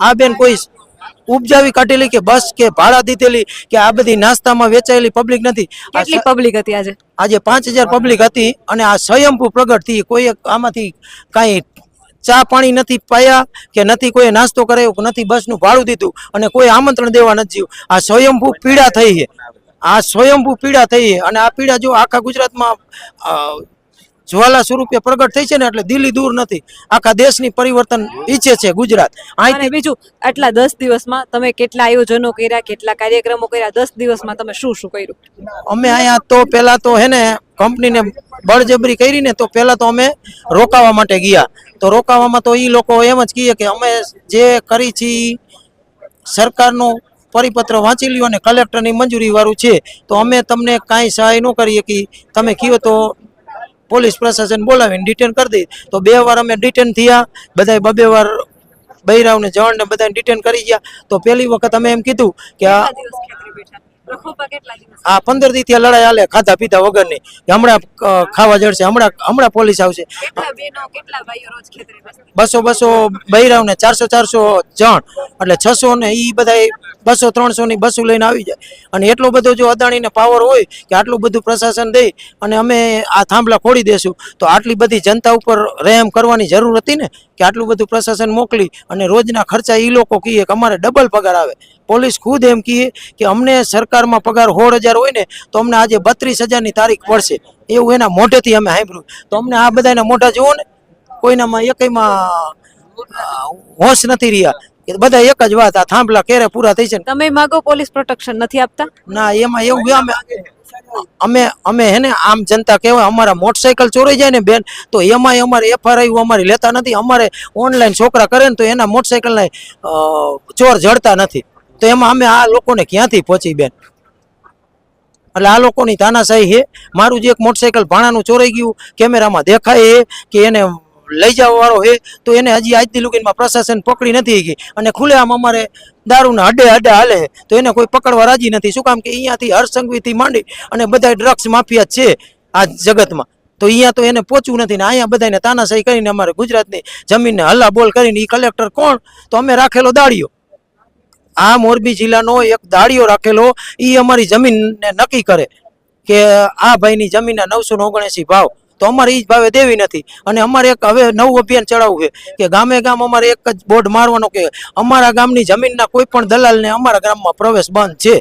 આ બેન કોઈ ઉપજાવી કાઢેલી કે બસ કે ભાડા દીધેલી કે આ બધી નાસ્તામાં વેચાયેલી પબ્લિક નથી. કેટલી પબ્લિક હતી આજે? આજે 5000 પબ્લિક હતી અને આ સ્વયંભૂ પ્રગટ થઈ. કોઈ આમાંથી કાંઈ ચા પાણી નથી પાયા કે નથી કોઈ નાસ્તો કરાયો કે નથી બસનું ભાડું દીધું અને કોઈ આમંત્રણ દેવા નથી જીવ. આ સ્વયંભૂ પીડા થઈ છે. આ સ્વયંભૂ પીડા થઈ છે અને આ પીડા જો આખા ગુજરાતમાં જ્વાલા સ્વરૂપે પ્રગટ થઈ છે ને એટલે દિલ્હી દૂર નથી, આખા દેશની પરિવર્તન ઈચ્છે છે ગુજરાત. અને બીજું આટલા 10 દિવસમાં તમે કેટલા આયોજનો કર્યા, કેટલા કાર્યક્રમો કર્યા? 10 દિવસમાં તમે શું શું કર્યું? અમે અહીંયા તો પહેલા તો હે ને કંપનીને બળજબરી કરી ને તો પહેલા તો અમે રોકાવા માટે ગયા. તો રોકાવામાં તો એ લોકો એમ જ કહે કે અમે જે કરી છીએ સરકારનો પરિપત્ર વાંચી લ્યો અને કલેક્ટરની મંજૂરી વાળું છે તો અમે તમને કાંઈ સહાય ન કરીએ કે તમે કહો તો પોલીસ પ્રશાસન બોલાવીને ડિટેન કરી દે. તો 2 વાર અમે ડિટેન થયા, બધાય 2 વાર બૈરાવને જવાનને બધાને ડિટેન કરી ગયા. તો પહેલી વખત અમે એમ કીધું કે આ 15 દી ત્યાં લડાઈ હાલે ખાધા પીધા વગરની કે હમણાં ખાવા જડશે, હમણાં પોલીસ આવશે. 200 બૈરાવને 400 જણ એટલે 600 ને એ બધા 200-300 ની બસો લઈને આવી જાય. અને એટલો બધો જો અદાણીને પાવર હોય કે આટલું બધું પ્રશાસન દે અને અમે આ થાંભલા ખોડી દેશું તો આટલી બધી જનતા ઉપર રહેમ કરવાની જરૂર હતી ને કે આટલું બધું પ્રશાસન મોકલી અને રોજના ખર્ચા એ લોકો કહે કે અમારે ડબલ પગાર આવે. પોલીસ ખુદ એમ કહે કે અમને સરકારમાં પગાર 16,000 હોય ને તો અમને આજે 32,000 ની તારીખ પડશે, એવું એના મોઢેથી અમે સાંભળ્યું. તો અમને આ બધાના મોઢા જુઓ ને, કોઈનામાં એકઈમાં હોશ નથી રહ્યા. બધા એક જ વાત, આ થાંભલા ક્યારે પૂરા થઈ છે. તમે માગો પોલીસ પ્રોટેક્શન નથી આપતા? ના, એમાં એવું અમે હે ને આમ જનતા કહેવાય, અમારા મોટરસાયકલ ચોરાઈ જાય ને બેન તો એમાંય અમારે FRI અમારી લેતા નથી. અમારે ઓનલાઈન છોકરા કરે ને તો એના મોટરસાયકલના ચોર જડતા નથી. તો એમાં અમે આ લોકોને ક્યાંથી પહોંચી બેન? એટલે આ લોકોની તાનાશાહી છે. મારું જે એક મોટરસાયકલ ભાણાનું ચોરાઈ ગયું કેમેરામાં દેખાય કે એને લઈ જવા વાળો છે તો એને હજી આજની લુકીનમાં પ્રશાસન પકડી નથી ગઈ. અને ખુલ્લેઆમ અમારે દારૂના અડ્ડે હાલે તો એને કોઈ પકડવા રાજી નથી. શું કામ કે અહીંયાથી હરસંઘવીથી માંડી અને બધા ડ્રગ્સ માફિયા છે આ જગતમાં. તો અહીંયા તો એને પહોંચવું નથી ને અહીંયા બધાને તાનાશાહી કરીને અમારે ગુજરાતની જમીનને હલ્લા બોલ કરીને એ કલેક્ટર કોણ? તો અમે રાખેલો દાડિયો. આ મોરબી જિલ્લાનો એક દાડિયો રાખેલો, એ અમારી જમીનને નક્કી કરે કે આ ભાઈની જમીનના 979 ભાવ, તો અમારે એ જ ભાવે દેવી નથી. અને અમારે એક હવે નવું અભિયાન ચડાવવું છે કે ગામે ગામ અમારે એક જ બોર્ડ મારવાનો કે અમારા ગામની જમીનના કોઈ પણ દલાલને અમારા ગામમાં પ્રવેશ બંધ છે.